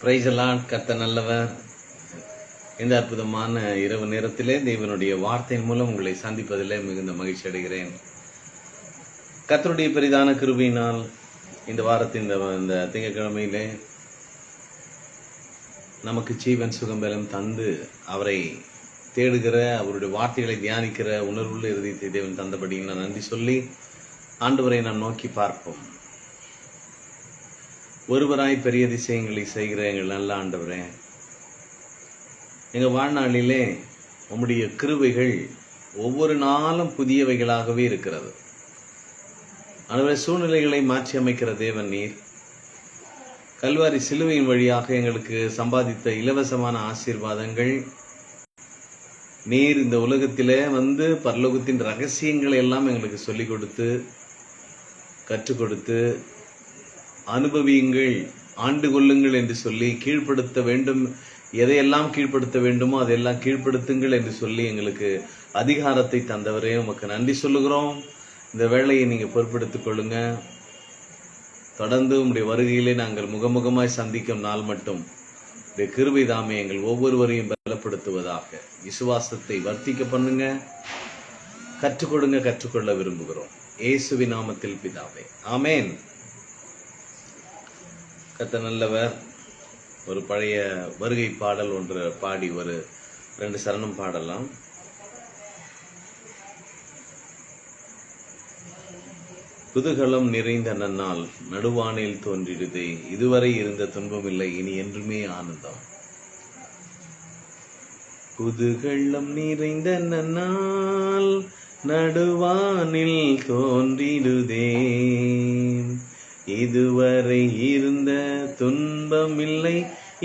Price எல்லாம். கர்த்தர் நல்லவர். இந்த அற்புதமான இரவு நேரத்திலே தேவனுடைய வார்த்தையின் மூலம் உங்களை சந்திப்பதிலே மிகுந்த மகிழ்ச்சி அடைகிறேன். கர்த்தருடைய பெரிதான கிருபையினால் இந்த வாரத்தின் இந்த திங்கட்கிழமையிலே நமக்கு ஜீவன் சுகம்பலம் தந்து அவரை தேடுகிற, அவருடைய வார்த்தைகளை தியானிக்கிற உணர்வுள்ள இருதயத்தை தேவன் தந்தபடி நான் நன்றி சொல்லி ஆண்டவரை நாம் நோக்கி பார்ப்போம். ஒருவராய் பெரிய அதிசயங்களை செய்கிற எங்கள் நல்ல ஆண்டவரே, எங்கள் வாழ்நாளிலே உம்முடைய கிருபைகள் ஒவ்வொரு நாளும் புதியவைகளாகவே இருக்கிறது. ஆண்டவரே, சூழ்நிலைகளை மாற்றி அமைக்கிற தேவன் நீர். கல்வாரி சிலுவையின் வழியாக எங்களுக்கு சம்பாதித்த இலவசமான ஆசீர்வாதங்கள் நீர் இந்த உலகத்திலே வந்து பரலோகத்தின் ரகசியங்களை எல்லாம் எங்களுக்கு சொல்லிக் கொடுத்து கற்றுக் கொடுத்து அனுபவியுங்கள், ஆண்டு கொள்ளுங்கள் என்று சொல்லி கீழ்ப்படுத்த வேண்டும். எதையெல்லாம் கீழ்ப்படுத்த வேண்டுமோ அதையெல்லாம் கீழ்ப்படுத்துங்கள் என்று சொல்லி எங்களுக்கு அதிகாரத்தை தந்தவரே உமக்கு நன்றி சொல்லுகிறோம். இந்த வேலையை நீங்கள் பொறுப்பெடுத்துக் கொள்ளுங்க. தொடர்ந்து உங்களுடைய வருகையிலே நாங்கள் முகமுகமாய் சந்திக்கும் நாள் மட்டும் இந்த கிருபை தாமே எங்கள் ஒவ்வொருவரையும் பலப்படுத்துவதாக. விசுவாசத்தை வர்த்திக்க பண்ணுங்க, கற்றுக் கொடுங்க, கற்றுக்கொள்ள விரும்புகிறோம். இயேசுவின் நாமத்தில் பிதாவே, ஆமேன். கர்த்தர் நல்லவர். ஒரு பழைய வருகை பாடல் ஒன்று பாடி ஒரு 2 சரணம் பாடலாம். குதூகலம் நிறைந்த நன்னாள் நடுவானில் தோன்றிடுதே, இதுவரை இருந்த துன்பமில்லை இனி என்றுமே ஆனந்தம். குதூகலம் நிறைந்த நன்னாள் நடுவானில் தோன்றிடுதே, இதுவரை இருந்த துன்பமில்லை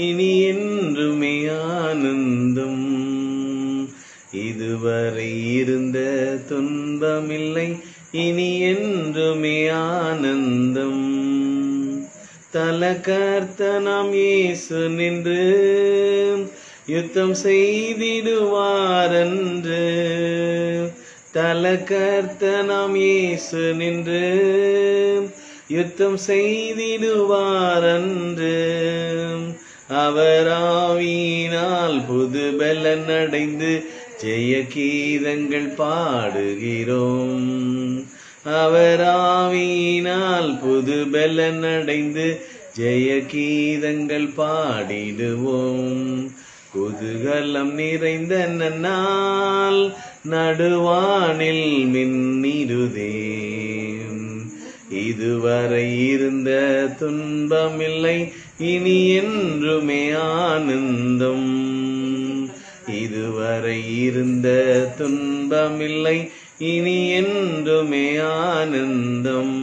இனி என்றுமே ஆனந்தம். இதுவரை இருந்த துன்பமில்லை இனி என்றுமே ஆனந்தம். தலகர்த்த நாம் இயேசு நின்று யுத்தம் செய்திடுவாரென்று. தலகர்த்த நாம் இயேசு நின்று யுத்தம் செய்திடுவாரன்று. அவர் ஆவியினால் புது பலன் அடைந்து ஜெய கீதங்கள் பாடுகிறோம். அவர் ஆவியினால் புது பலன் அடைந்து ஜெய கீதங்கள் பாடிடுவோம். குதூகலம் நிறைந்த நன்னாள் நடுவானில் மின்னிடுதே, இதுவரை இருந்த துன்பமில்லை இனி என்றுமே ஆனந்தம். இதுவரை இருந்த துன்பமில்லை இனி என்றுமே ஆனந்தம்.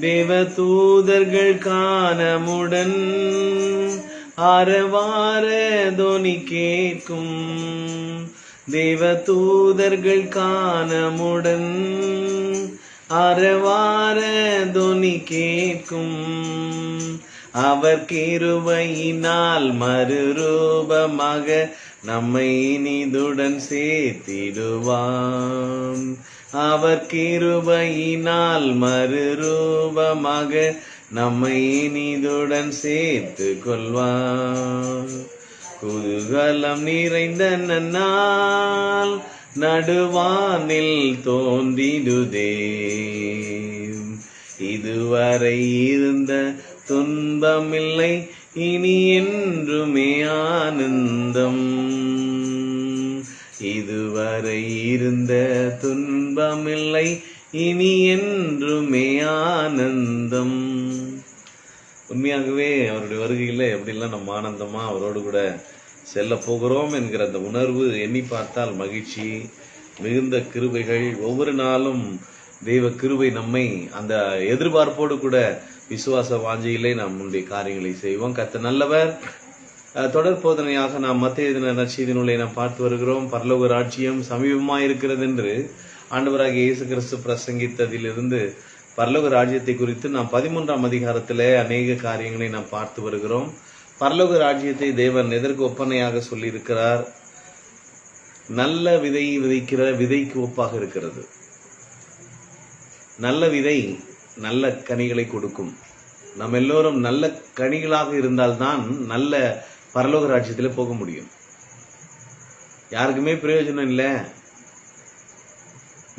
தேவதூதர்கள் காணமுடன் ஆரவார தொனி கேட்கும். தேவதூதர்கள் காணமுடன் அரவார தொனி கேட்கும். அவர் கிருபையினால் மறுரூபமாக நம்மை இனிதுடன் சேர்த்திடுவான். அவர் கிருபையினால் மறுரூபமாக நம்மை இனிதுடன் சேர்த்து கொள்வான். குதூகலம் நிறைந்த நன்னாள் நடுவானில் தோன்றிடுதே, இதுவரை இருந்த துன்பமில்லை இனி என்றுமே ஆனந்தம். இதுவரை இருந்த துன்பமில்லை இனி என்றுமே ஆனந்தம். உண்மையாகவே அவருடைய வருகையில் எப்படிலாம் நம்ம ஆனந்தமா அவரோடு கூட செல்ல போகிறோம் என்கிற அந்த உணர்வு எண்ணி பார்த்தால் மகிழ்ச்சி. மிகுந்த கிருபைகள் ஒவ்வொரு நாளும் தெய்வ கிருபை நம்மை அந்த எதிர்பார்ப்போடு கூட விசுவாச வாஞ்சையிலே நாம் முந்தைய காரியங்களை செய்வோம். கர்த்தர் நல்லவர். தொடர் போதனையாக நாம் மத்தேயு நற்செய்தியினுள்ளே நாம் பார்த்து வருகிறோம். பரலோக ராஜ்யம் சமீபமாய் இருக்கிறது என்று ஆண்டவராகிய இயேசு கிறிஸ்து பிரசங்கித்ததிலிருந்து பரலோக ராஜ்யத்தை குறித்து நாம் 13ஆம் அதிகாரத்திலே அநேக காரியங்களை நாம் பார்த்து வருகிறோம். பரலோக ராஜ்யத்தை தேவன் எதற்கு ஒப்பனையாக சொல்லியிருக்கிறார்? நல்ல விதை விதைக்கிற விதைக்கு ஒப்பாக இருக்கிறது. நல்ல விதை நல்ல கனிகளை கொடுக்கும். நம்ம எல்லோரும் நல்ல கனிகளாக இருந்தால்தான் நல்ல பரலோக ராஜ்யத்தில் போக முடியும். யாருக்குமே பிரயோஜனம் இல்லை,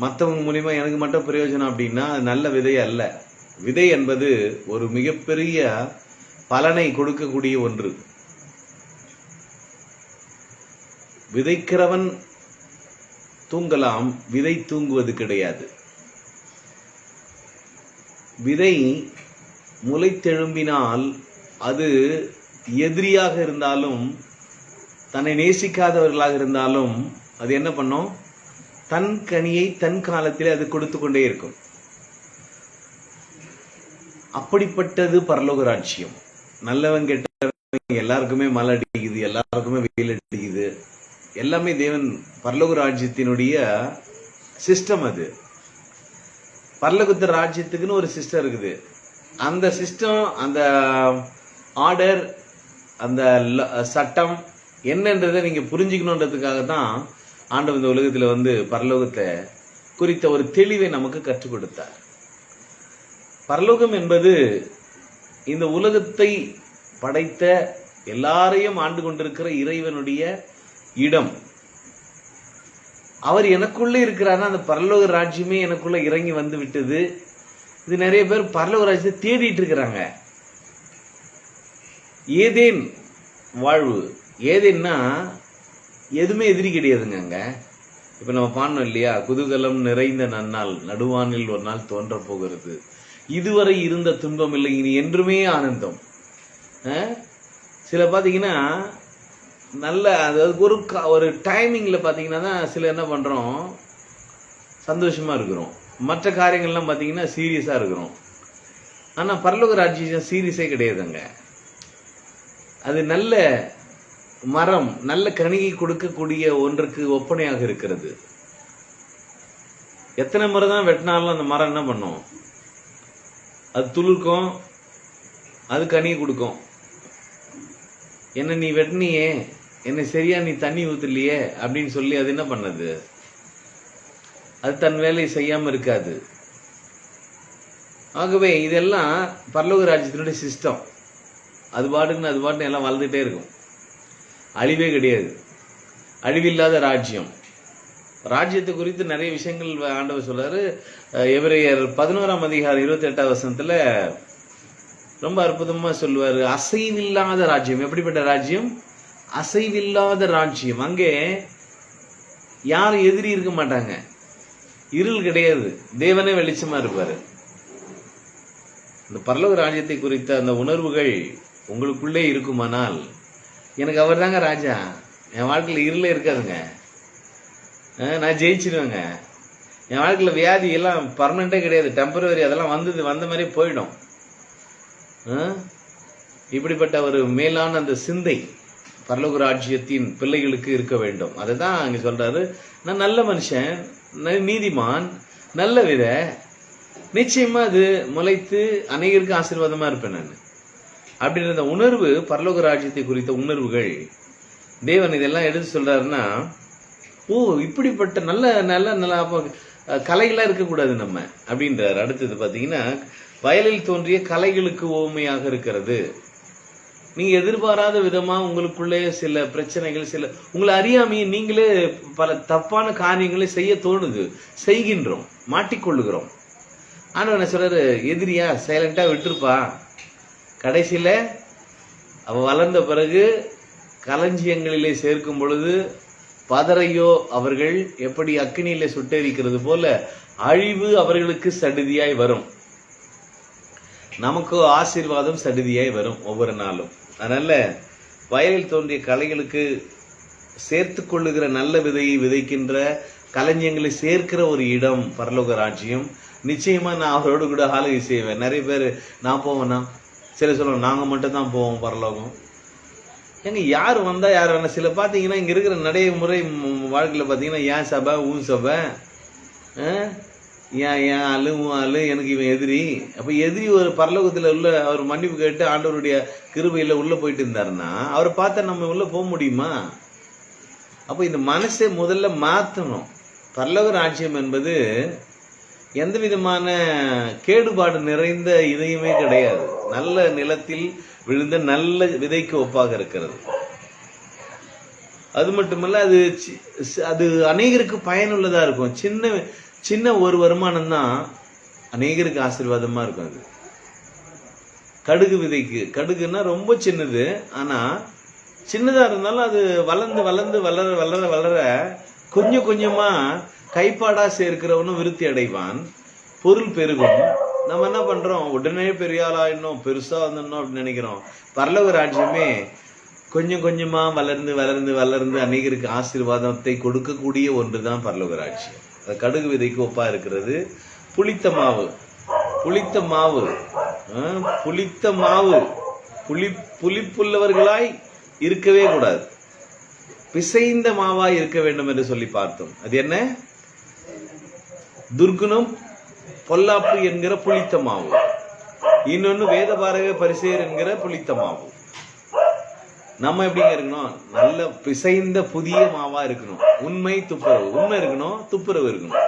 மற்றவங்க மூலியமா எனக்கு மட்டும் பிரயோஜனம் அப்படின்னா அது நல்ல விதை அல்ல. விதை என்பது ஒரு மிகப்பெரிய பலனை கொடுக்கக்கூடிய ஒன்று. விதைக்கிறவன் தூங்கலாம், விதை தூங்குவது கிடையாது. விதை முளைத்தெழும்பினால் அது எதிரியாக இருந்தாலும் தன்னை நேசிக்காதவர்களாக இருந்தாலும் அது என்ன பண்ணும்? தன் கனியை தன் காலத்தில் அது கொடுத்து கொண்டே இருக்கும். அப்படிப்பட்டது பரலோக ராஜ்யம். நல்லவன் கெட்டவன் எல்லாருக்குமே மழை அடிக்குது, எல்லாருக்குமே வெயில் அடிக்குது, எல்லாமே தேவன் பரலோக ராஜ்யத்தினுடைய சிஸ்டம். அது பரலோகத்து ராஜ்யத்துக்குன்னு ஒரு சிஸ்டம் இருக்குது. அந்த சிஸ்டம், அந்த ஆர்டர், அந்த சட்டம் என்னன்றதை நீங்க புரிஞ்சுக்கணுன்றதுக்காக தான் ஆண்டவர் இந்த உலகத்துல பரலோகத்தை குறித்த ஒரு தெளிவை நமக்கு கற்றுக் கொடுத்தார். பரலோகம் என்பது இந்த உலகத்தை படைத்த எல்லாரையும் ஆண்டு கொண்டிருக்கிற இறைவனுடைய இடம். அவர் எனக்குள்ளே இருக்கிறார். அந்த பரலோக ராஜ்யமே எனக்குள்ள இறங்கி வந்து விட்டது. இது நிறைய பேர் பரலோக ராஜ்யத்தை தேடிட்டு இருக்கிறாங்க. ஏதேன் வாழ்வு. ஏதேன்னா எதுவுமே எதிரி கிடையாதுங்க. அங்க இப்ப நம்ம பாடணும் இல்லையா, குதூகலம் நிறைந்த நன்னாள் நடுவானில் ஒரு நாள் தோன்ற போகிறது, இதுவரை இருந்த துன்பம் இல்லை இனி என்றுமே ஆனந்தம். சில பாத்தீங்கன்னா நல்ல ஒரு டைமிங்ல பாத்தீங்கன்னா தான் சில என்ன பண்றோம், சந்தோஷமா இருக்கிறோம். மற்ற காரியங்கள்லாம் பாத்தீங்கன்னா சீரியஸா இருக்கிறோம். ஆனா பரலோக ராஜ்யம் சீரியஸே கிடையாதுங்க. அது நல்ல மரம், நல்ல கனியை கொடுக்கக்கூடிய ஒன்றுக்கு ஒப்பனையாக இருக்கிறது. எத்தனை முறை தான் வெட்டினாலும் அந்த மரம் என்ன பண்ணும்? அது துளிர்க்கும், அது கனியை கொடுக்கும். என்ன நீ வெட்டினியே, என்ன சரியா நீ தண்ணி ஊத்தலையே அப்படின்னு சொல்லி அது என்ன பண்ணது? அது தன் வேலையை செய்யாம இருக்காது. ஆகவே இதெல்லாம் பரலோக ராஜ்யத்தினுடைய சிஸ்டம். அது பாட்டுன்னு எல்லாம் வளர்ந்துட்டே இருக்கும். அழிவே கிடையாது. அழிவில்லாத ராஜ்யம். ராஜ்யத்தை குறித்து நிறைய விஷயங்கள் ஆண்டவர் சொல்றாரு. எபிரேயர் 11ஆம் அதிகாரம் 28ஆம் வசனத்துல ரொம்ப அற்புதமா சொல்லுவாரு. அசைவில்லாத ராஜ்யம். எப்படிப்பட்ட ராஜ்யம்? அசைவில்லாத ராஜ்யம். அங்கே யாரும் எதிரி இருக்க மாட்டாங்க, இருள் கிடையாது, தேவனே வெளிச்சமா இருப்பாரு. இந்த பரலோக ராஜ்யத்தை குறித்த அந்த உணர்வுகள் உங்களுக்குள்ளே இருக்குமானால், எனக்கு அவர் தாங்க ராஜா, என் வாழ்க்கையில் இருளே இருக்காதுங்க, நான் ஜெயிச்சிருவேங்க, என் வாழ்க்கையில் வியாதி எல்லாம் பர்மனண்டே கிடையாது, டெம்பரவரி, அதெல்லாம் வந்த மாதிரி போயிடும். இப்படிப்பட்ட ஒரு மேலான அந்த சிந்தை பரலோக ராஜ்யத்தின் பிள்ளைகளுக்கு இருக்க வேண்டும். அதை தான் அங்க சொல்றாரு. நான் நல்ல மனுஷன், நீதிமான், நல்ல வித, நிச்சயமா அது முளைத்து அநேகருக்கு ஆசீர்வாதமா இருப்பேன் நான் அப்படின்ற அந்த உணர்வு, பரலோக ராஜ்யத்தை குறித்த உணர்வுகள் தேவன் இதெல்லாம் எடுத்து சொல்றாருன்னா, ஓ இப்படிப்பட்ட நல்ல நல்ல நல்ல கலைகளா இருக்கக்கூடாது நம்ம அப்படின்றாரு. அடுத்தது பாத்தீங்கன்னா, வயலில் தோன்றிய கலைகளுக்கு ஓமையாக இருக்கிறது. நீங்க எதிர்பாராத விதமா உங்களுக்குள்ளே சில பிரச்சனைகள், சில உங்களை அறியாமையே நீங்களே பல தப்பான காரியங்களை செய்ய தோணுது, செய்கின்றோம், மாட்டிக்கொள்ளுகிறோம். ஆனா என்ன சொல்றாரு, எதிரியா சைலண்டா விட்டுருப்பா, கடைசியில அவ வளர்ந்த பிறகு களஞ்சியங்களிலே சேர்க்கும் பொழுது பதறையோ அவர்கள் எப்படி அக்கினியிலே சுட்டெரிக்கிறது போல அழிவு அவர்களுக்கு சடுதியாய் வரும், நமக்கு ஆசீர்வாதம் சடுதியாய் வரும் ஒவ்வொரு நாளும். அதனால வயலில் தோன்றிய கலைகளுக்கு சேர்த்து கொள்ளுகிற நல்ல விதையை விதைக்கின்ற, களஞ்சியங்களை சேர்க்கிற ஒரு இடம் பரலோக ராஜ்யம். நிச்சயமா நான் அவரோடு கூட ஆளுகை செய்வேன். நிறைய பேர் நான் போவேன்னா, சில சொல்லுவோம் நாங்க மட்டும் தான் போவோம் பரலோகம். ஏங்க யார் வந்தா யார் வேணா, சில பாத்தீங்கன்னா இங்க இருக்கிற நடைமுறை வாழ்க்கையில பாத்தீங்கன்னா, ஏன் சபை ஊன் சபை, ஏன் ஆளு உன் ஆளு, எனக்கு இவன் எதிரி. அப்ப எதிரி ஒரு பரலோகத்துல உள்ள அவர் மன்னிப்பு கேட்டு ஆண்டவருடைய கிருபையில உள்ள போயிட்டு இருந்தாருன்னா, அவரை பார்த்தா நம்ம உள்ள போக முடியுமா? அப்ப இந்த மனசை முதல்ல மாத்தணும். பரலோக ராஜ்யம் என்பது எந்த விதமான கேடுபாடு நிறைந்த இதயமே கிடையாது. நல்ல நிலத்தில் விழுந்த நல்ல விதைக்கு ஒப்பாக இருக்கிறது. அது மட்டுமல்ல, அது அநேகருக்கு பயனுள்ளதா இருக்கும். சின்ன ஒரு வருமானம் தான் அநேகருக்கு ஆசீர்வாதமா இருக்கும். அது கடுகு விதைக்கு, கடுகுன்னா ரொம்ப சின்னது, ஆனா சின்னதா இருந்தாலும் அது வளர்ந்து வளர்ந்து வளர வளர வளர கொஞ்சம் கொஞ்சமா கைப்பாடா சேர்க்கிறவனும் விருத்தி அடைவான், பொருள் பெருகும். நம்ம என்ன பண்றோம், உடனே பெரிய ஆளா இன்னும் பெருசா வந்துடணும் அப்படின்னு நினைக்கிறோம். பரலோக ராஜ்யமே கொஞ்சம் கொஞ்சமா வளர்ந்து வளர்ந்து வளர்ந்து அநேகருக்கு ஆசீர்வாதத்தை கொடுக்கக்கூடிய ஒன்றுதான் பரலோக ராஜ்யம். அது கடுகு விதைக்கு ஒப்பா இருக்கிறது. புளித்த மாவு, புளித்த மாவு, புளித்த மாவு, புளிப்புள்ளவர்களாய் இருக்கவே கூடாது, பிசைந்த மாவாய் இருக்க வேண்டும் என்று சொல்லி பார்த்தோம். அது என்ன? துர்குணம் பொல்லாப்பு என்கிற புளித்த மாவு, இன்னொன்னு வேதபாரக பரிசேயர் என்கிற புளித்த மாவு. நம்ம எப்படிங்க இருக்கணும்? நல்ல பிசைந்த புதிய மாவா இருக்கணும். உண்மை துப்புரவு, உண்மை இருக்கணும், துப்புரவு இருக்கணும்.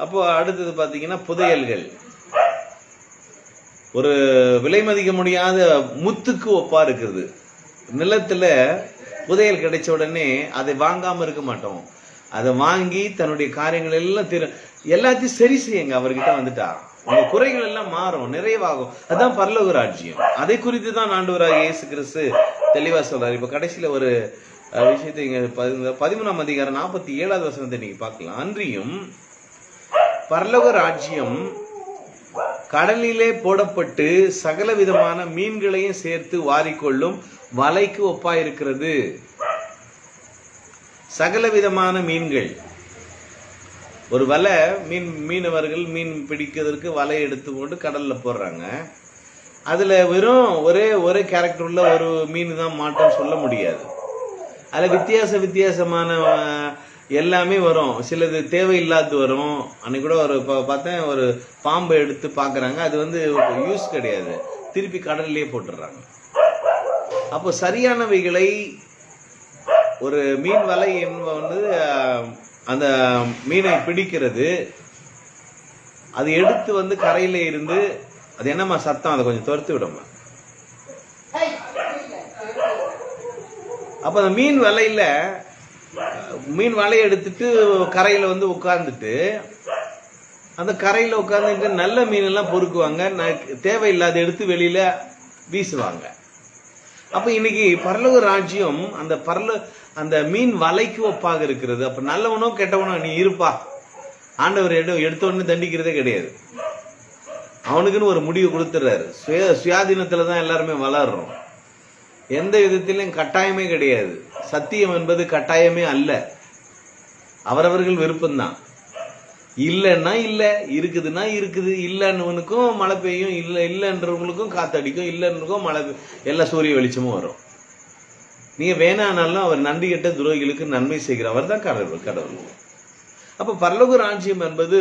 அப்போ அடுத்தது பாத்தீங்கன்னா புதையல்கள். ஒரு விலை மதிக்க முடியாத முத்துக்கு ஒப்பா இருக்கிறது. நிலத்துல புதையல் கிடைச்ச உடனே அதை வாங்காம இருக்க மாட்டோம். அதை வாங்கி தன்னுடைய காரியங்கள் எல்லாம் எல்லாத்தையும் சரி செய்யுங்க. அவர்கிட்ட வந்துட்டா உங்க குறைகள் எல்லாம் மாறும், நிறைவாகும். அதுதான் பரலோக ராஜ்யம். அதை குறித்து தான் ஆண்டவராகிய இயேசு கிறிஸ்து தெளிவா சொல்றாரு. இப்ப கடைசியில ஒரு விஷயத்தை இங்க 13ஆம் அதிகாரம் 47வது வசனத்தை நீங்க பார்க்கலாம். அன்றியும் பரலோக ராஜ்யம் கடலிலே போடப்பட்டு சகல விதமான மீன்களையும் சேர்த்து வாரிக்கொள்ளும் வலைக்கு ஒப்பாயிருக்கிறது. சகல விதமான மீன்கள், ஒரு வலை, மீனவர்கள் மீன் பிடிக்கிறதுக்கு வலை எடுத்துக்கொண்டு கடல்ல போடுறாங்க. அதுல வெறும் ஒரே கேரக்டர் உள்ள ஒரு மீன் தான் மாட்டோம் சொல்ல முடியாது. அதுல வித்தியாசமான எல்லாமே வரும். சிலது தேவையில்லாது வரும். அன்னைக்கு கூட ஒரு பார்த்தேன், ஒரு பாம்பை எடுத்து பாக்குறாங்க, அது யூஸ் கிடையாது, திருப்பி கடல்லையே போட்டுடுறாங்க. அப்போ சரியானவைகளை ஒரு மீன் வலை அந்த மீனை பிடிக்கிறது, அது எடுத்து கரையில இருந்து, அது என்னமா சத்தம், அதை கொஞ்சம் துரத்து விடுமா. அப்ப அந்த மீன் வலையை எடுத்துட்டு கரையில உட்கார்ந்துட்டு, அந்த கரையில உட்கார்ந்துட்டு நல்ல மீன் எல்லாம் பொறுக்குவாங்க, தேவையில்லாத எடுத்து வெளியில வீசுவாங்க. அப்ப இன்னைக்கு பரலோக ராஜ்யம் அந்த மீன் வலைக்கு ஒப்பாக இருக்கிறது. அப்ப நல்லவனோ கெட்டவனோ நீ இருப்பா, ஆண்டவர் எடுத்த உடனே தண்டிக்கிறதே கிடையாது. அவனுக்குன்னு ஒரு முடிவு கொடுத்துறாரு. சுயாதீனத்துலதான் எல்லாருமே வளர்றோம். எந்த விதத்திலும் கட்டாயமே கிடையாது. சத்தியம் என்பது கட்டாயமே அல்ல, அவரவர்கள் விருப்பம்தான். இல்லைன்னா இல்ல, இருக்குதுன்னா இருக்குது. இல்லைன்னவனுக்கும் மழை பெய்யும், இல்லைன்றவங்களுக்கும் காத்தடிக்கும், இல்லைன்னுக்கும் மழை, எல்லா சூரிய வெளிச்சமும் வரும். நீங்க வேணானாலும் அவர் நன்றி கெட்ட துரோகிகளுக்கு நன்மை செய்கிறவர் தான் கடவுள். அப்ப பரலோக ராஜ்யம் என்பது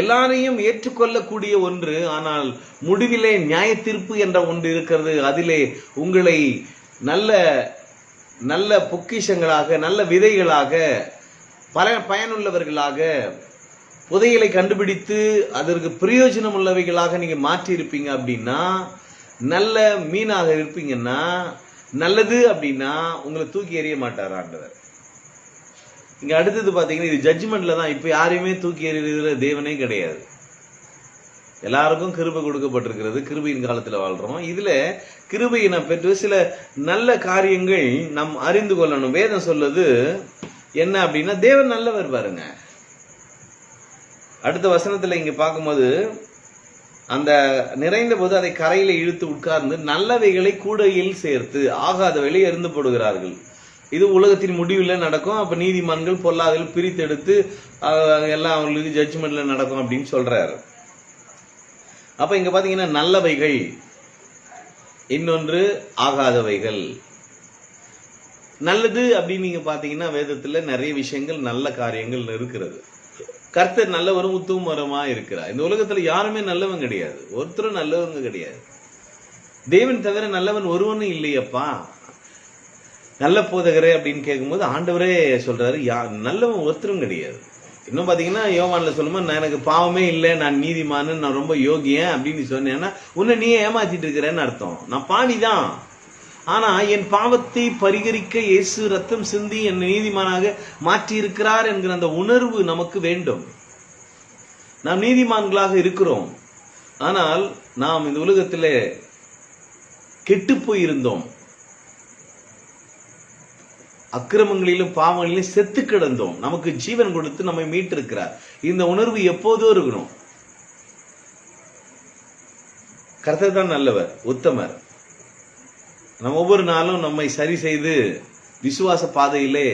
எல்லாரையும் ஏற்றுக்கொள்ளக்கூடிய ஒன்று. ஆனால் முடிவிலே நியாய தீர்ப்பு என்ற ஒன்று இருக்கிறது. அதிலே உங்களை நல்ல நல்ல பொக்கிஷங்களாக, நல்ல விதைகளாக, பயனுள்ளவர்களாக, புதையலை கண்டுபிடித்து அதற்கு பிரயோஜனம் உள்ளவைகளாக நீங்க மாற்றி இருப்பீங்க அப்படின்னா, நல்ல மீனாக இருப்பீங்கன்னா, நல்லது அப்படின்னா உங்களை தூக்கி எறிய மாட்டார் ஆண்டவர். இங்க அடுத்தது பாத்தீங்கன்னா, இது ஜட்ஜ்மெண்ட்ல தான். இப்ப யாரையுமே தூக்கி எறிகிற தேவனே கிடையாது. எல்லாருக்கும் கிருபை கொடுக்கப்பட்டிருக்கிறது. கிருபையின் காலத்துல வாழ்றோம். இதுல கிருபையை நாம் பெற்று சில நல்ல காரியங்கள் நாம் அறிந்து கொள்ளணும். வேதம் சொல்லுது என்ன அப்படின்னா, தேவன் நல்லவர் பாருங்க. அடுத்த வசனத்துல இங்க பார்க்கும்போது, அந்த நிறைந்த போது அதை கரையில இழுத்து உட்கார்ந்து நல்லவைகளை கூடையில் சேர்த்து ஆகாதவைகளை எறிந்து போடுகிறார்கள். இது உலகத்தின் முடிவில் நடக்கும். அப்ப நீதிமான்கள் பொல்லாதவர்கள் பிரித்தெடுத்து எல்லாம் அவங்களுக்கு ஜட்ஜ்மெண்ட்ல நடக்கும் அப்படின்னு சொல்றாரு. அப்ப இங்க பாத்தீங்கன்னா நல்லவைகள், இன்னொன்று ஆகாதவைகள். நல்லது அப்படின்னு நீங்க பாத்தீங்கன்னா வேதத்துல நிறைய விஷயங்கள், நல்ல காரியங்கள் இருக்கிறது. கர்த்தர் நல்லவரும் உத்தமரமா இருக்கிறார். இந்த உலகத்துல யாருமே நல்லவன் கிடையாது, ஒருத்தரும் நல்லவங்க கிடையாது. தேவன் தவிர நல்லவன் ஒருவனும் இல்லையப்பா. நல்ல போதகரே அப்படின்னு கேட்கும்போது ஆண்டவரே சொல்றாரு, நல்லவன் ஒருத்தரும் கிடையாது. இன்னும் பாத்தீங்கன்னா யோவான்ல சொல்லும்போது, நான் எனக்கு பாவமே இல்லை, நான் நீதிமானு, நான் ரொம்ப யோகியன் அப்படின்னு சொன்னேன்னா உன்னை நீயே ஏமாத்திட்டு இருக்கிறேன்னு அர்த்தம். நான் பாவிதான், ஆனா என் பாவத்தை பரிகரிக்க இயேசு ரத்தம் சிந்தி என்னை நீதிமானாக மாற்றி இருக்கிறார் என்கிற அந்த உணர்வு நமக்கு வேண்டும். நாம் நீதிமான்களாக இருக்கிறோம், ஆனால் நாம் இந்த உலகத்திலே கெட்டு போயிருந்தோம், அக்கிரமங்களிலும் பாவங்களிலும் செத்து கிடந்தோம். நமக்கு ஜீவன் கொடுத்து நம்மை மீட்டிருக்கிறார். இந்த உணர்வு எப்போதோ இருக்கணும். கர்த்தர் தான் நல்லவர், உத்தமர். நம்ம ஒவ்வொரு நாளும் நம்மை சரி செய்து விசுவாச பாதையிலே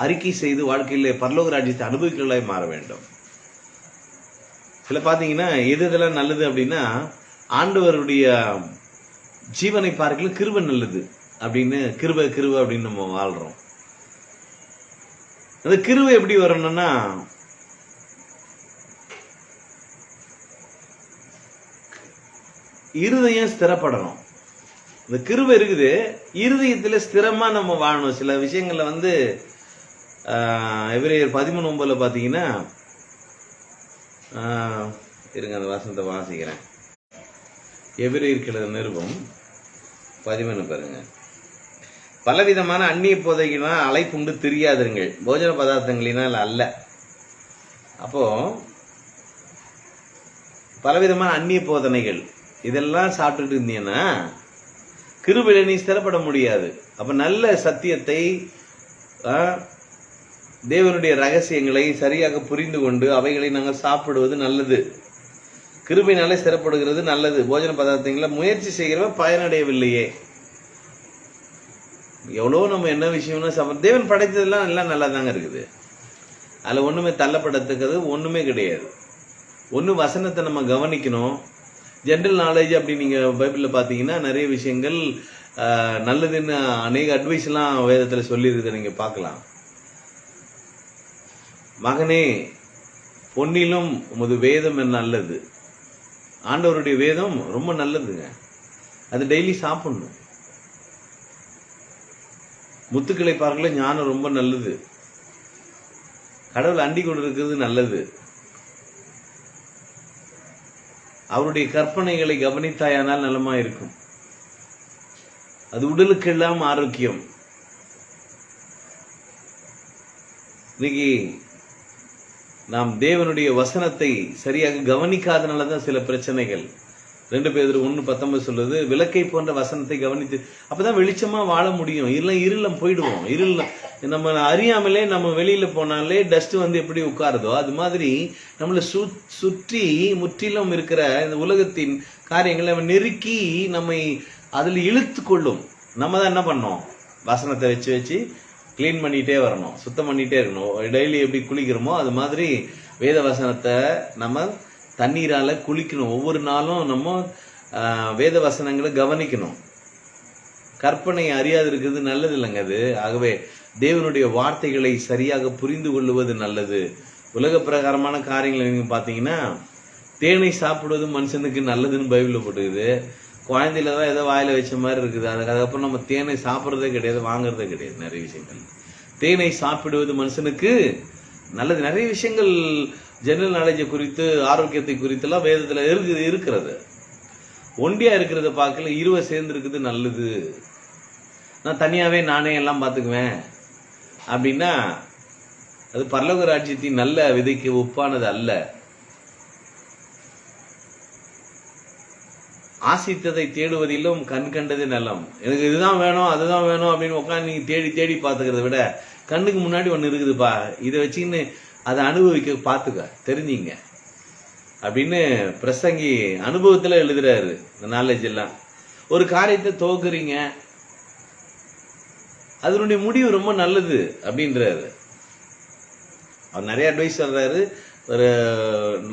அறிக்கை செய்து வாழ்க்கையிலே பரலோக ராஜ்யத்தை அனுபவிக்கலாய் மாற வேண்டும். சில பாத்தீங்கன்னா எதெல்லாம் நல்லது அப்படின்னா, ஆண்டவருடைய ஜீவனை பார்க்கல கிருபை நல்லது அப்படின்னு கிருபை கிருபை அப்படின்னு நம்ம வாழ்றோம். அந்த கிருபை எப்படி வரணும்னா, இருதயம் ஸ்திரப்படணும். இந்த கிருபை இருக்குது, இருதயத்துல ஸ்திரமா நம்ம வாழணும். சில விஷயங்கள்ல வந்து எபிரேயர் 13:9 பாத்தீங்கன்னா, இருங்க அந்த வசனத்தை வாசிக்கிறேன். எபிரேயர் நிருபம் 13 பாருங்க. பலவிதமான அந்நிய போதைகளினால் அலைப்புண்டு திரியாதிருங்கள், போஜன பதார்த்தங்களினால் அல்ல. அப்போ பலவிதமான அந்நிய போதனைகள் இதெல்லாம் சாப்பிட்டுட்டு இருந்தீங்கன்னா கிருபையில நீ ஸ்திரப்பட முடியாது. அப்ப நல்ல சத்தியத்தை, தேவனுடைய ரகசியங்களை சரியாக புரிந்து கொண்டு அவைகளை நாங்கள் சாப்பிடுவது நல்லது. கிருபையினாலே ஸ்திரப்படுகிறது நல்லது. போஜன பதார்த்தங்களை முயற்சி செய்கிறவன் பயனடையவில்லையே. எவ்வளோ நம்ம என்ன விஷயம்னா, தேவன் படைத்ததெல்லாம் எல்லாம் நல்லா தாங்க இருக்குது. அதுல ஒண்ணுமே தள்ளப்படத்தக்கது ஒண்ணுமே கிடையாது. ஒண்ணு வசனத்தை நம்ம கவனிக்கணும். ஜென்ரல் நாலேஜ் அப்படி நீங்க பைபிள்ல பாத்தீங்கன்னா நிறைய விஷயங்கள் நல்லதுன்னு அநேக அட்வைஸ் எல்லாம் வேதத்துல சொல்லி இருக்குது, நீங்க பார்க்கலாம். மகனே, பொன்னிலும் உமது வேதம் என்ன நல்லது. ஆண்டவருடைய வேதம் ரொம்ப நல்லதுங்க, அது டெய்லி சாப்பிடணும். முத்துக்களை பார்க்கல ஞானம் ரொம்ப நல்லது. கடவுள் அண்டி கொண்டு இருக்கிறது நல்லது. அவருடைய கற்பனைகளை கவனித்தாயானால் நலமா இருக்கும். அது உடலுக்கெல்லாம் ஆரோக்கியம். இன்னைக்கு நாம் தேவனுடைய வசனத்தை சரியாக கவனிக்காதனாலதான் சில பிரச்சனைகள். 2 பேதுரு 1:19 சொல்லுது, விளக்கை போன்ற வசனத்தை கவனித்து, அப்பதான் வெளிச்சமா வாழ முடியும். இல்லை இருளம் போயிடுவோம். இருள் நம்ம அறியாமலே நம்ம வெளியில போனாலே டஸ்ட் வந்து எப்படி உட்காருதோ அது மாதிரி நம்மளை சுற்றி முற்றிலும் இருக்கிற இந்த உலகத்தின் காரியங்களை நெருக்கி நம்மை அதில் இழுத்து கொள்ளும். நம்ம தான் என்ன பண்ணோம், வசனத்தை வச்சு வச்சு கிளீன் பண்ணிட்டே வரணும், சுத்தம் பண்ணிட்டே இருக்கணும். டெய்லி எப்படி குளிக்கிறோமோ அது மாதிரி வேத வசனத்தை நம்ம தண்ணீரால குளிக்கணும். ஒவ்வொரு நாளும் நம்ம வேத வசனங்களை கவனிக்கணும். கற்பனை அறியாது இருக்கிறது நல்லது இல்லைங்க அது. ஆகவே தேவனுடைய வார்த்தைகளை சரியாக புரிந்து கொள்ளுவது நல்லது. உலக பிரகாரமான காரியங்களை நீங்க பாத்தீங்கன்னா, தேனை சாப்பிடுவது மனுஷனுக்கு நல்லதுன்னு பைபிள்ல போட்டுக்குது. குழந்தையில தான் ஏதோ வாயில வச்ச மாதிரி இருக்குது. அதுக்கப்புறம் நம்ம தேனை சாப்பிட்றதே கிடையாது, வாங்குறதே கிடையாது. நிறைய விஷயங்கள் தேனை சாப்பிடுவது மனுஷனுக்கு நல்லது. நிறைய விஷயங்கள் ஜெனரல் நாலேஜை குறித்து, ஆரோக்கியத்தை குறித்து எல்லாம் வேதத்துல இருக்கிறது. ஒண்டியா இருக்கிறத பார்க்கல, இருவர் சேர்ந்து இருக்குது நல்லது. நான் தனியாவே நானே எல்லாம் பாத்துக்குவேன் அப்படின்னா அது பரலோக ராஜ்யத்தின் நல்ல விதைக்கு ஒப்பானது அல்ல. ஆசித்ததை தேடுவதிலும் கண் கண்டது நலம். எனக்கு இதுதான் வேணும் அதுதான் வேணும் அப்படின்னு உட்காந்து நீங்க தேடி தேடி பாத்துக்கிறத விட, கண்ணுக்கு முன்னாடி ஒண்ணு இருக்குதுப்பா, இதை வச்சுன்னு அதை அனுபவிக்க பாத்துக்க, தெரிஞ்சிங்க அப்படின்னு பிரசங்கி அனுபவத்துல எழுதுறாரு. இந்த நாலேஜ் எல்லாம் ஒரு காரியத்தை துவக்குறீங்க, அதனுடைய முடிவு ரொம்ப நல்லது அப்படின்றாரு. அவர் நிறைய அட்வைஸ் சொல்றாரு. ஒரு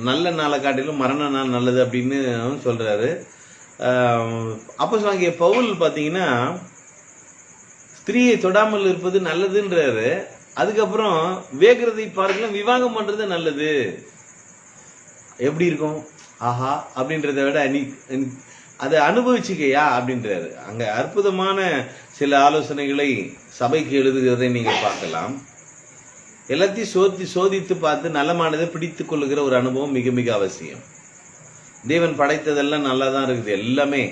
நல்ல நாளை காட்டிலும் மரண நாள் நல்லது அப்படின்னு சொல்றாரு. அப்போஸ்தலனாகிய பவுல் பாத்தீங்கன்னா ஸ்திரீயை தொடாமல் இருப்பது நல்லதுன்றாரு. அதுக்கப்புறம் வேகிறதை பார்க்கலாம் விவாகம் பண்றது நல்லது. எப்படி இருக்கும், ஆஹா அப்படின்றத விட நீ அதை அனுபவிச்சுக்கையா அப்படின்றாரு. அங்க அற்புதமான சில ஆலோசனைகளை சபைக்கு எழுதுகிறதை நீங்க பார்க்கலாம். எல்லாத்தையும் சோதித்து பார்த்து நலமானதை பிடித்துக் கொள்ளுகிற ஒரு அனுபவம் மிக மிக அவசியம். தேவன் படைத்ததெல்லாம் நல்லா தான் இருக்குது எல்லாமே.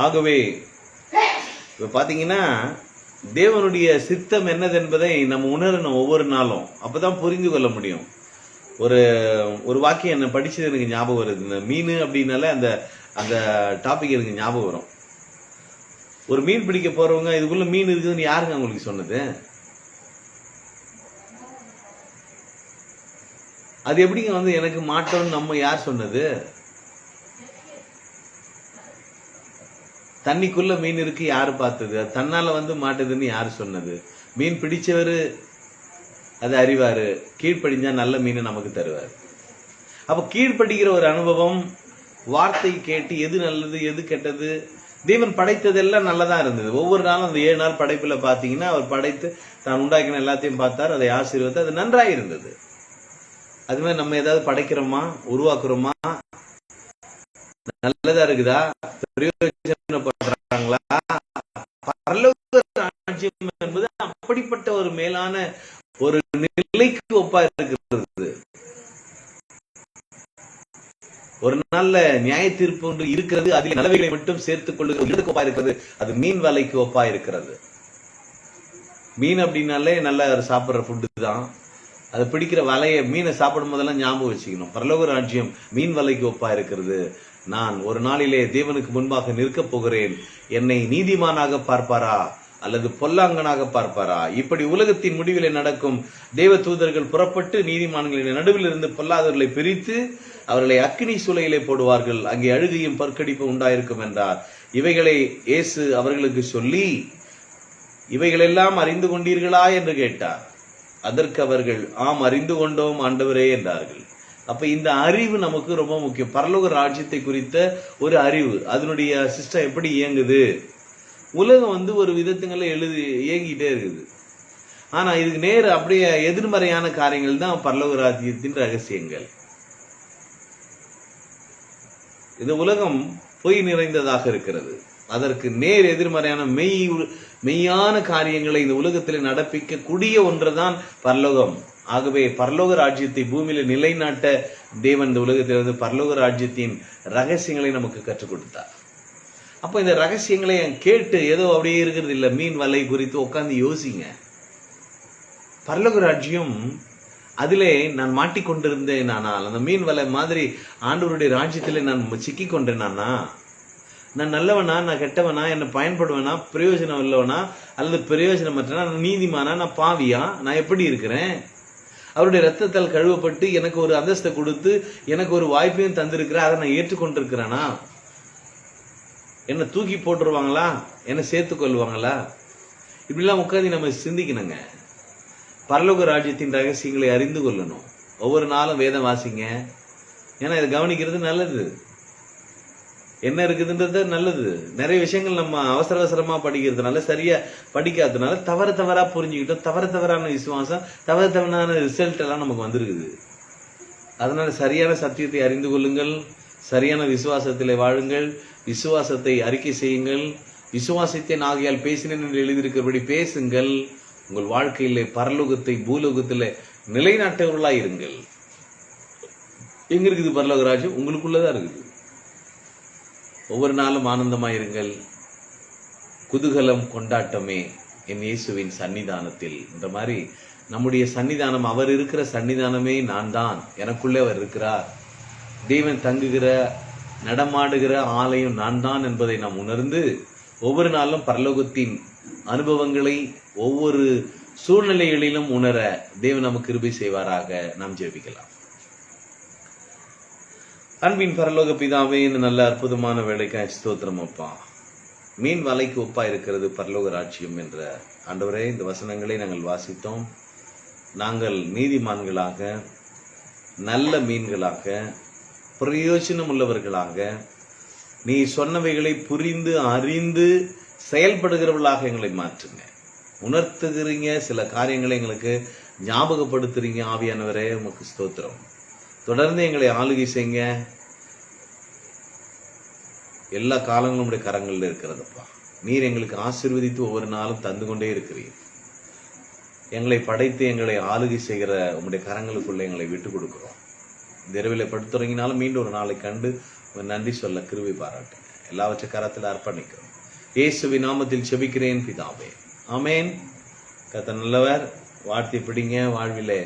ஆகவே இப்ப பாத்தீங்கன்னா தேவனுடைய சித்தம் என்னது என்பதை நம்ம உணரணும் ஒவ்வொரு நாளும். அப்பதான் புரிந்து கொள்ள முடியும். ஒரு வாக்கியம் என்ன படிச்சது எனக்கு ஞாபகம் வருது. இந்த மீன் அப்படின்னால அந்த அந்த டாபிக் எனக்கு ஞாபகம் வரும். ஒரு மீன் பிடிக்க போறவங்க இதுக்குள்ள மீன் இருக்குதுன்னு யாருங்க உங்களுக்கு சொன்னது? அது எப்படிங்க எனக்கு மாட்டோம்னு நம்ம யார் சொன்னது? தண்ணிக்குள்ள மீன் இருக்கு யாரு பார்த்தது? அது தன்னால மாட்டுதுன்னு யாரு சொன்னது? மீன் பிடிச்சவரு அது அறிவாரு. கீழ்ப்படிஞ்சா நல்ல மீன் நமக்கு தருவார். அப்ப கீழ்ப்படிக்கிற ஒரு அனுபவம், வார்த்தை கேட்டு எது நல்லது எது கெட்டது. தேவன் படைத்ததெல்லாம் நல்லதா இருந்தது. ஒவ்வொரு நாளும் அந்த 7 நாள் படைப்புல பாத்தீங்கன்னா அவர் படைத்து தான் உண்டாக்கின எல்லாத்தையும் பார்த்தார், அதை ஆசீர்வதித்து, அது நன்றாக இருந்தது. அது மாதிரி நம்ம ஏதாவது படைக்கிறோமா, உருவாக்குறோமா, நல்லதா இருக்குதா, பிரயோஜனப்படுறாங்களா? பரலோக ராஜ்யம் என்பது அப்படிப்பட்ட ஒரு மேலான ஒரு நிலைக்கு ஒப்பா இருக்கிறது. ஒரு நாள்ல நியாய தீர்ப்பு ஒன்று இருக்கிறது. அதில் நல்லவைகளை மட்டும் சேர்த்துக் கொள்ளுகிறது ஒப்பா இருக்கிறது. அது மீன் வலைக்கு ஒப்பா இருக்கிறது. மீன் அப்படின்னாலே நல்லா சாப்பிடுற ஃபுட்டு தான். அது பிடிக்கிற வலைய மீனை சாப்பிடும் போதெல்லாம் ஞாபகம் வச்சுக்கணும். பரலோக ராஜ்யம் மீன் வலைக்கு ஒப்பா இருக்கிறது. நான் ஒரு நாளிலே தேவனுக்கு முன்பாக நிற்கப் போகிறேன். என்னை நீதிமானாக பார்ப்பாரா அல்லது பொல்லாங்கனாக பார்ப்பாரா? இப்படி உலகத்தின் முடிவிலே நடக்கும். தேவ தூதர்கள் புறப்பட்டு நீதிமான்களின் நடுவில் இருந்து பொல்லாதவர்களை பிரித்து அவர்களை அக்கினி சூளையிலே போடுவார்கள். அங்கே அழுகையும் பற்கடிப்பு உண்டாயிருக்கும் என்றார். இவைகளை இயேசு அவர்களுக்கு சொல்லி, இவைகளெல்லாம் அறிந்து கொண்டீர்களா என்று கேட்டார். அதற்கு அவர்கள், ஆம் அறிந்து கொண்டோம் ஆண்டவரே என்றார்கள். அப்ப இந்த அறிவு நமக்கு ரொம்ப முக்கியம். பரலோக ராஜ்யத்தை குறித்த ஒரு அறிவு, அதனுடைய சிஸ்டம் எப்படி இயங்குது. உலகம் ஒரு விதத்துங்களை இயங்கிட்டே இருக்குது. ஆனா இதுக்கு நேர் அப்படியே எதிர்மறையான காரியங்கள் தான் பரலோக ராஜ்யத்தின் ரகசியங்கள். இந்த உலகம் பொய் நிறைந்ததாக இருக்கிறது. அதற்கு நேர் எதிர்மறையான மெய்யான காரியங்களை இந்த உலகத்தில் நடப்பிக்க கூடிய ஒன்றுதான் பரலோகம். ஆகவே பரலோக ராஜ்யத்தை பூமியில நிலைநாட்ட தேவன் இந்த உலகத்திலிருந்து பரலோக ராஜ்யத்தின் ரகசியங்களை நமக்கு கற்றுக் கொடுத்தார். அப்ப இந்த ரகசியங்களை கேட்டு ஏதோ அப்படியே இருக்கிறது இல்ல. மீன் வலை குறித்து உட்கார்ந்து யோசிங்க. பரலோக ராஜ்யம் அதிலே நான் மாட்டிக்கொண்டிருந்தேன். ஆனால் அந்த மீன் வலை மாதிரி ஆண்டவருடைய ராஜ்யத்திலே நான் சிக்கி கொண்டேனானா? நான் நல்லவனா, நான் கெட்டவனா, என்ன பயன்படுவேனா, பிரயோஜனம் இல்லவனா அல்லது பிரயோஜனமற்றனா, நான் நீதிமானா, நான் பாவியா, நான் எப்படி இருக்கிறேன்? அவருடைய ரத்தத்தால் கழுவப்பட்டு எனக்கு ஒரு அந்தஸ்தை கொடுத்து எனக்கு ஒரு வாய்ப்பையும் தந்திருக்கிற, அதை நான் ஏற்றுக்கொண்டிருக்கிறேனா? என்ன தூக்கி போட்டுருவாங்களா, என்ன சேர்த்துக் கொள்வாங்களா? இப்படிலாம் உட்காந்து நம்ம சிந்திக்கணுங்க. பரலோக ராஜ்யத்தின் ரகசியங்களை அறிந்து கொள்ளணும். ஒவ்வொரு நாளும் வேதம் வாசிங்க. ஏன்னா இதை கவனிக்கிறது நல்லது. என்ன இருக்குதுன்றது நல்லது. நிறைய விஷயங்கள் நம்ம அவசரமா படிக்கிறதுனால, சரியா படிக்காததுனால தவறா புரிஞ்சுக்கிட்டோம். தவறான விசுவாசம், தவறான ரிசல்ட் எல்லாம் நமக்கு வந்திருக்குது. அதனால சரியான சத்தியத்தை அறிந்து கொள்ளுங்கள். சரியான விசுவாசத்திலே வாழுங்கள். விசுவாசத்தை அறிக்கை செய்யுங்கள். விசுவாசத்தை ஆகையால் பேசினேன் என்று எழுதியிருக்கிறபடி பேசுங்கள். உங்கள் வாழ்க்கையிலே பரலோகத்தை பூலோகத்திலே நிலைநாட்டவர்களாய் இருங்கள். எங்க இருக்குது பரலோக ராஜ்யம்? உங்களுக்குள்ளதான் இருக்குது. ஒவ்வொரு நாளும் ஆனந்தமாயிருங்கள். குதூகலம் கொண்டாட்டமே என் இயேசுவின் சன்னிதானத்தில். இந்த மாதிரி நம்முடைய சன்னிதானம், அவர் இருக்கிற சன்னிதானமே நான் தான். எனக்குள்ளே அவர் இருக்கிறார். தேவன் தங்குகிற நடமாடுகிற ஆலயம் நான் தான் என்பதை நாம் உணர்ந்து ஒவ்வொரு நாளும் பரலோகத்தின் அனுபவங்களை ஒவ்வொரு சூழ்நிலைகளிலும் உணர தேவன் நமக்கு கிருபை செய்வாராக. நாம் ஜெபிக்கலாம். அன்பின் பரலோக பிதாவே, இந்த நல்ல அற்புதமான வேலைக்காய் ஸ்தோத்திரம் அப்பா. மீன் வலைக்கு ஒப்பா இருக்கிறது பரலோக ராஜ்யம் என்ற ஆண்டவரே, இந்த வசனங்களை நாங்கள் வாசித்தோம். நாங்கள் நீதிமான்களாக, நல்ல மீன்களாக, பிரயோஜனம் உள்ளவர்களாக, நீ சொன்னவைகளை புரிந்து அறிந்து செயல்படுகிறவர்களாக எங்களை மாற்றுங்க. உணர்த்துகிறீங்க, சில காரியங்களை எங்களுக்கு ஞாபகப்படுத்துறீங்க. ஆவியானவரே, உமக்கு ஸ்தோத்திரம். தொடர்ந்து எங்களை ஆளுகை செய்யுங்க. எல்லா காலங்களும் உடைய கரங்களில் இருக்கிறதப்பா. நீர் எங்களுக்கு ஆசீர்வதித்து ஒவ்வொரு நாளும் தந்து கொண்டே இருக்கிறீர். எங்களை படைத்து எங்களை ஆளுகை செய்கிற உங்களுடைய கரங்களுக்குள்ள எங்களை விட்டு கொடுக்கிறோம். இந்த இரவில் படுத்துறங்கினாலும் மீண்டும் ஒரு நாளை கண்டு நன்றி சொல்ல கிருபை பாராட்டுங்க. எல்லாவற்றை கரத்தில் அர்ப்பணிக்கிறோம். இயேசுவின் நாமத்தில் செபிக்கிறேன் பிதாவே, ஆமேன். கர்த்தர் நல்லவர். வாழ்த்தி பிடிங்க. வாழ்விலே